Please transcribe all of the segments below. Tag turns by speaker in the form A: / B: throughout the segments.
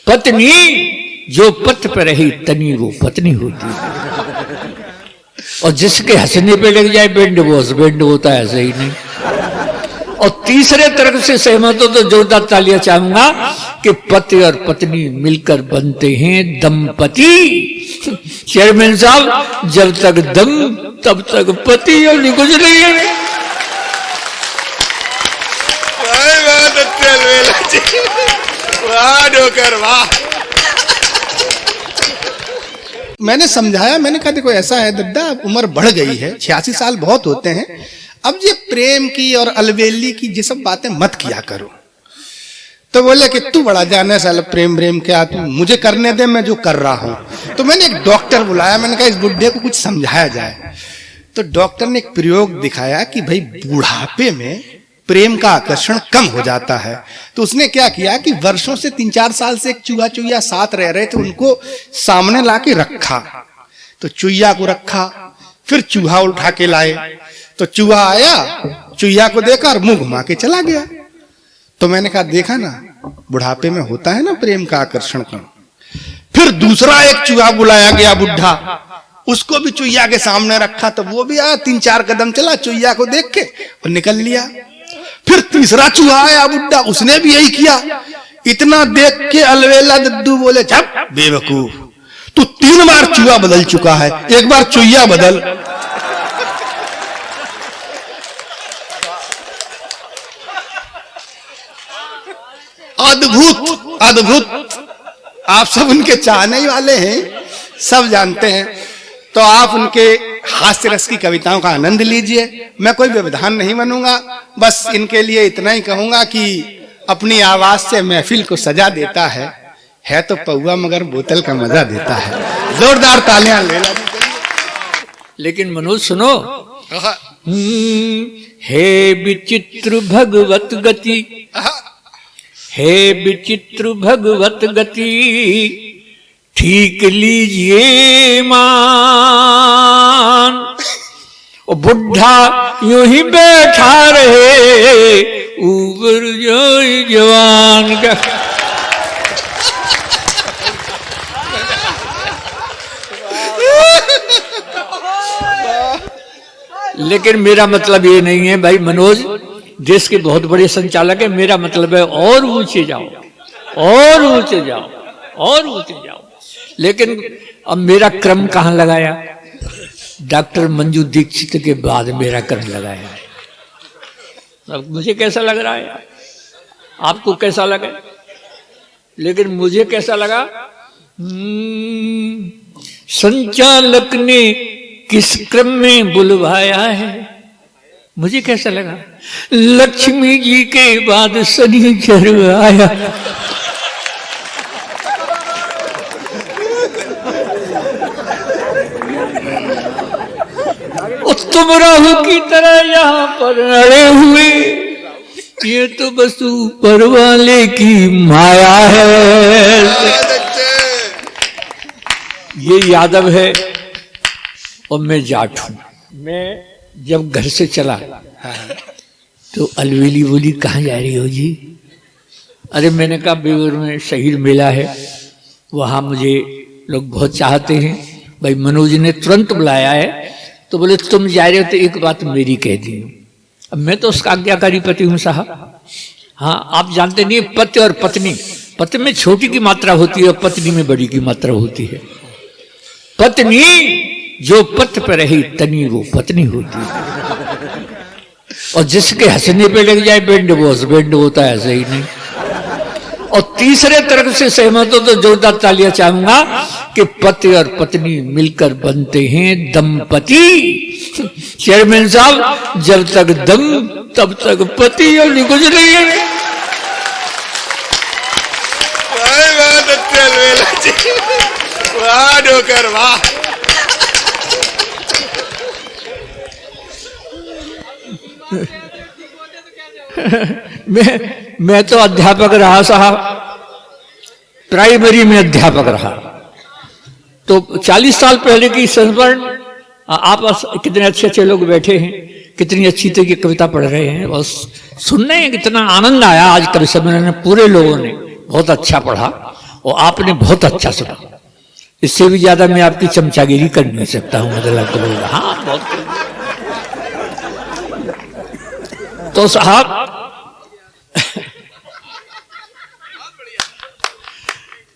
A: पत्नी जो पथ पर रही तनी वो पत्नी होती है। और जिसके हंसने पे लग जाए बैंड वो हस्बैंड होता है, ऐसे ही नहीं। और तीसरे तरफ से सहमत हो तो जोरदार तालियां चाहूंगा कि पति और पत्नी मिलकर बनते हैं दंपति। चेयरमैन साहब, जब तक दम तब तक पति और कुछ नहीं है।
B: वाह डोकर वाह। मैंने समझाया, मैंने कहा देखो ऐसा है दद्दा, उम्र बढ़ गई है, 86 साल बहुत होते हैं, अब ये प्रेम की और अलबेली की ये सब बातें मत किया करो। तो बोले कि तू बड़ा जाने साला, प्रेम प्रेम क्या, तू मुझे करने दे, मैं जो कर रहा हूं। तो मैंने एक डॉक्टर बुलाया, मैंने कहा इस बुढ़े को कुछ समझाया जाए। तो डॉक्टर ने एक प्रयोग दिखाया कि भाई बुढ़ापे में प्रेम का आकर्षण कम हो जाता है। तो उसने क्या किया कि वर्षों से 3-4 साल से एक चूहा चुईया साथ रह रहे थे, उनको सामने लाके रखा। तो चुईया को रखा, फिर चूहा उठा के लाए। तो चूहा आया, चुईया को देखा और मुंह घुमा के चला गया। तो मैंने कहा देखा ना, बुढ़ापे में होता है ना प्रेम का आकर्षण कम। फिर दूसरा एक चूहा बुलाया गया बुढ़ा, उसको भी चुईया के सामने रखा। तो वो भी आया, 3-4 कदम चला, चुईया को देख के और निकल लिया। फिर तीसरा चूहा आया बुड्ढा, उसने भी यही किया। इतना देख के अलवेला दद्दू बोले चप बेवकूफ, तू 3 बार चूहा बदल चुका है, एक बार चुईया बदल। अद्भुत अद्भुत। आप सब उनके चाहने वाले हैं, सब जानते हैं। तो आप उनके हास्य रस की कविताओं का आनंद लीजिए। मैं कोई व्यवधान नहीं बनूंगा, बस इनके लिए इतना ही कहूंगा कि अपनी आवाज से महफिल को सजा देता है तो पौवा मगर बोतल का मजा देता है। जोरदार तालियां ले लो।
A: लेकिन मनोज सुनो, हे विचित्र भगवत गति, हे विचित्र भगवत गति, ठीक लीजिए मान। और बुढ़ा यूं ही बैठा रहे, ऊपर जो जवान का। लेकिन मेरा मतलब ये नहीं है भाई मनोज, देश के बहुत बड़े संचालक है, मेरा मतलब है और ऊंचे जाओ, और ऊंचे जाओ, और ऊंचे जाओ। लेकिन अब मेरा क्रम कहां लगाया? डॉक्टर मंजू दीक्षित के बाद मेरा क्रम लगाया। अब मुझे कैसा लग रहा है, आपको कैसा लगा? लेकिन मुझे कैसा लगा, संचालक ने किस क्रम में बुलवाया है, मुझे कैसा लगा? लक्ष्मी जी के बाद शनिचर आया। तुम राहु की तरह यहाँ पर अड़े हुए, ये तो बस ऊपर वाले की माया है। ये यादव है और मैं जाट हूं। मैं जब घर से चला तो अलवेली बोली कहाँ जा रही हो जी? अरे मैंने कहा बेवर में शहीद मेला है, वहां मुझे लोग बहुत चाहते हैं। भाई मनोज ने तुरंत बुलाया है। तो बोले तुम जा रहे हो तो एक बात मेरी कह दी। अब मैं तो उसका आज्ञाकारी पति हूं साहब। हाँ, आप जानते नहीं, पति और पत्नी, पति में छोटी की मात्रा होती है और पत्नी में बड़ी की मात्रा होती है। पत्नी जो पथ पर रही तनी वो पत्नी होती है। और जिसके हंसने पे लग जाए बैंड वो हस्बैंड होता है, ऐसे ही नहीं। और तीसरे तरफ से सहमत हो तो जोरदार तालियां चाहूंगा कि पति और पत्नी मिलकर बनते हैं दंपति। चेयरमैन साहब, जब तक दम तब तक पति और कुछ नहीं है।
B: वाह डोकर वाह।
A: मैं तो अध्यापक रहा साहब, प्राइमरी में अध्यापक रहा। तो 40 साल पहले की संस्मरण, आप कितने अच्छे अच्छे लोग बैठे हैं, कितनी अच्छी तरह की कविता पढ़ रहे हैं, बस सुनने कितना आनंद आया। आज कवि सम्मेलन में पूरे लोगों ने बहुत अच्छा पढ़ा और आपने बहुत अच्छा सुना। इससे भी ज्यादा मैं आपकी चमचागिरी कर नहीं सकता हूं। मतलब तो बोला हाँ बहुत। तो साहब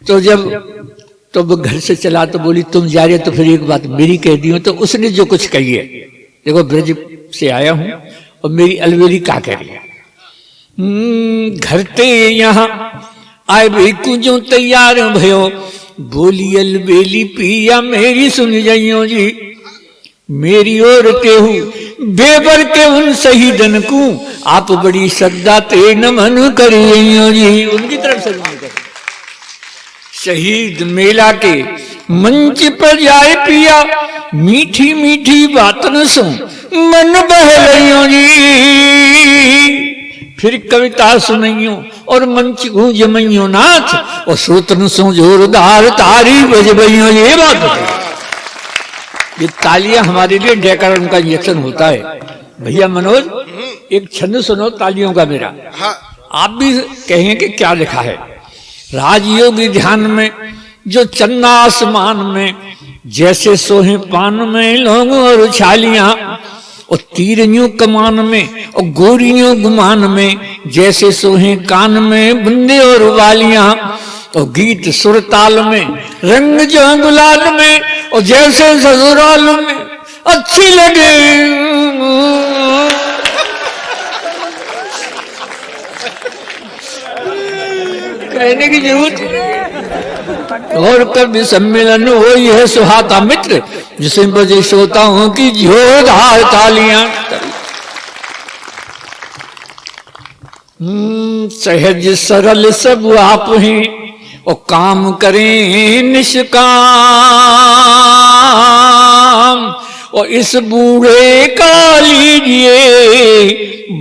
A: तो जब तो वो घर से चला तो बोली तुम जा रहे हो तो फिर एक बात मेरी कह दी हो। तो उसने जो कुछ कही है, देखो ब्रज से आया हूं और मेरी अलवेली क्या कह रही है। घर ते यहाँ आए भी कुंजो तैयार भयो, बोली अलवेली पिया मेरी सुन जाइयो जी, मेरी ओर तेहू बेबर के उन शहीदन को आप बड़ी श्रद्धा ते नमन करियो जी। उनकी तरफ से शहीद मेला के मंच पर जाए पिया, मीठी मीठी बातन सो मन बहलियो जी, फिर कविता सुनियो और मंच गूंज मैयो नाच, और श्रोतन सो जोरदार तारी बजबइयो। ये बात ये तालियां हमारे लिए व्याकरण का इंजेक्शन होता है। भैया मनोज एक छंद सुनो तालियों का मेरा, आप भी कहें कि क्या लिखा है। राजयोगी ध्यान में जो चन्ना आसमान में, जैसे सोहे पान में लोग और उछालियां, और तीरियों कमान में और गोरियों गुमान में, जैसे सोहे कान में बुंदे और वालियां, और गीत सुरताल में रंग जो गुलाल में, और जैसे ससुराल में अच्छी लगे। कहने की जरूरत। और कभी सम्मेलन हो यह सुहाता मित्र, जिसे बजे श्रोताओं की जोरदार तालियां। सहज सरल सब आप हैं और काम करें निष्काम, और इस बूढ़े का लीजिए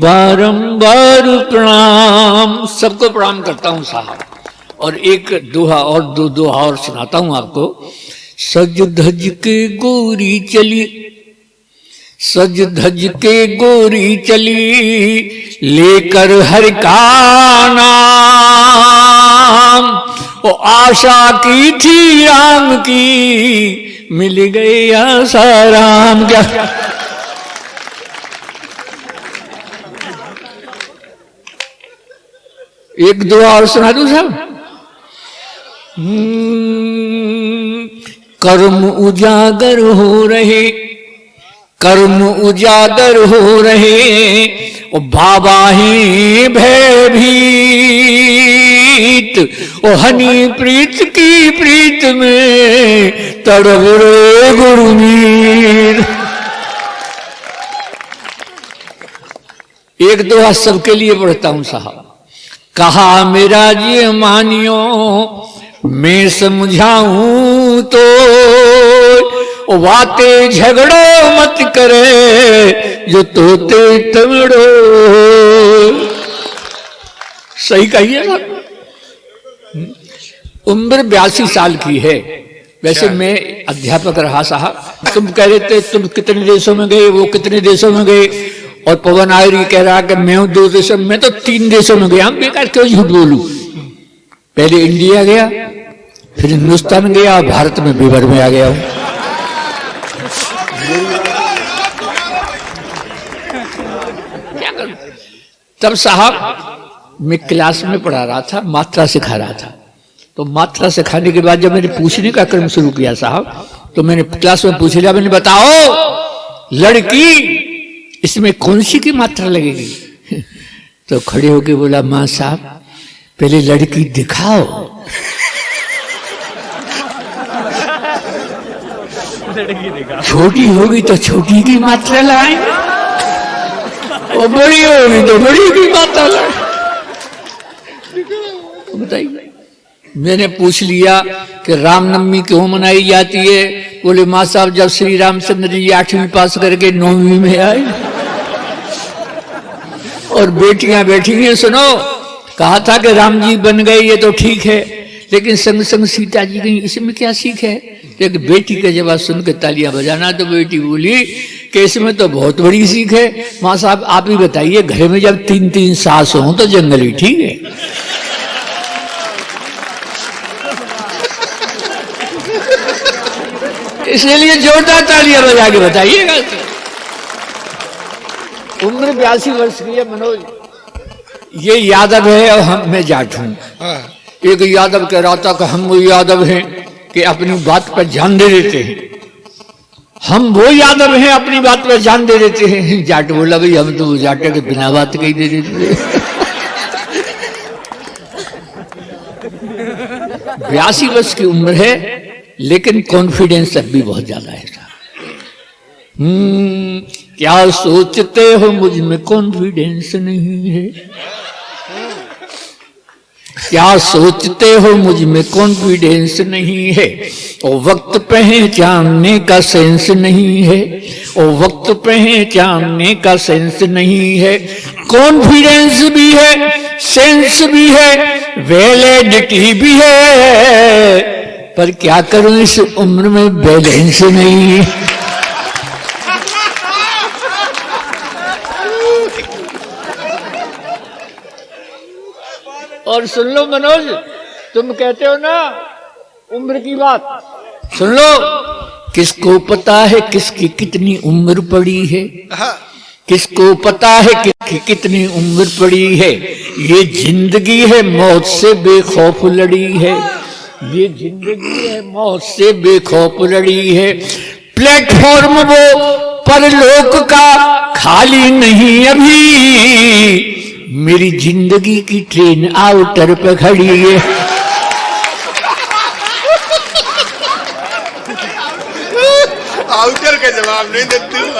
A: बारंबार प्रणाम। सबको प्रणाम करता हूं साहब। और एक दोहा और दो दोहा और सुनाता हूं आपको। सज धज के गोरी चली, सज धज के गोरी चली, लेकर हर का नाम, ओ आशा की थी राम की, मिल गई आसाराम। क्या एक दो और सुना दूं साहब। कर्म उजागर हो रहे, कर्म उजागर हो रहे, ओ बाबा ही भयभीत, ओ हनी प्रीत की प्रीत में तड़प रे गुरुमीर। एक दो सबके लिए पढ़ता हूं साहब। कहा मेरा जी मानियो मैं समझाऊं तो, बातें झगड़ो मत करे जो तोते तमड़ो। सही कहिए ना। उम्र 82 साल की है। वैसे मैं अध्यापक रहा साहब। तुम कह रहे थे तुम कितने देशों में गए, वो कितने देशों में गए, और पवन आयरी कह रहा कि मैं 2 देशों में, मैं तो 3 देशों में गया। बेकार क्यों झूठ बोलूं। पहले इंडिया गया, फिर हिंदुस्तान गया, भारत में बेबर में आ गया हूं। क्या करूं। तब साहब मैं क्लास में पढ़ा रहा था, मात्रा सिखा रहा था। तो मात्रा सिखाने के बाद जब मैंने पूछने का क्रम शुरू किया साहब, तो मैंने क्लास में पूछ लिया, मैंने बताओ लड़की इसमें कौन सी की मात्रा लगेगी। तो खड़े होके बोला मां साहब पहले लड़की दिखाओ। छोटी होगी तो छोटी की मात्रा लाएंगे, और बड़ी होगी तो बड़ी की मात्रा लाएंगे। बताइए। मैंने पूछ लिया कि रामनवमी क्यों मनाई जाती है। बोले माँ साहब जब श्री रामचंद्र जी 8वीं पास करके 9वीं में आए, और बेटियां बैठी हैं। सुनो, कहा था कि राम जी बन गए ये तो ठीक है, लेकिन संग संग सीता जी गई, इसमें क्या सीख है। लेकिन बेटी का जवाब सुन के तालियां बजाना, तो बेटी बोली कि इसमें तो बहुत बड़ी सीख है। माँ साहब आप ही बताइए, घर में जब 3-3 सास हो तो जंगल ही ठीक है। इसलिए जोरदार तालियां बजा के बताइएगा। उम्र 82 वर्ष की है मनोज। ये यादव है और मैं जाट हूं। एक यादव कह रहा था कि हम वो यादव हैं कि अपनी बात पर ध्यान दे देते हैं, हम वो यादव हैं अपनी बात पर ध्यान दे देते हैं। जाट बोला भाई हम तो जाटे के बिना बात कही दे देते। 82 वर्ष की उम्र है लेकिन कॉन्फिडेंस अब भी बहुत ज्यादा है। क्या सोचते हो मुझ में कॉन्फिडेंस नहीं है? क्या सोचते हो मुझ में कॉन्फिडेंस नहीं है? और वक्त पहचानने का सेंस नहीं है, और वक्त पहचानने का सेंस नहीं है। कॉन्फिडेंस भी है, सेंस भी है, वैलिडिटी भी है, पर क्या करूं इस उम्र में बैलेंस नहीं है। और सुन लो मनोज, तुम कहते हो ना उम्र की बात, सुन लो, किसको पता है किसकी कितनी उम्र पड़ी है? किसको पता है किसकी कितनी उम्र पड़ी है? ये जिंदगी है मौत से बेखौफ लड़ी है, ये जिंदगी है मौत से बेखौफ लड़ी है। प्लेटफॉर्म वो परलोक का खाली नहीं अभी, मेरी जिंदगी की ट्रेन आउटर पे खड़ी है।
B: आउटर का जवाब नहीं देती हूँ।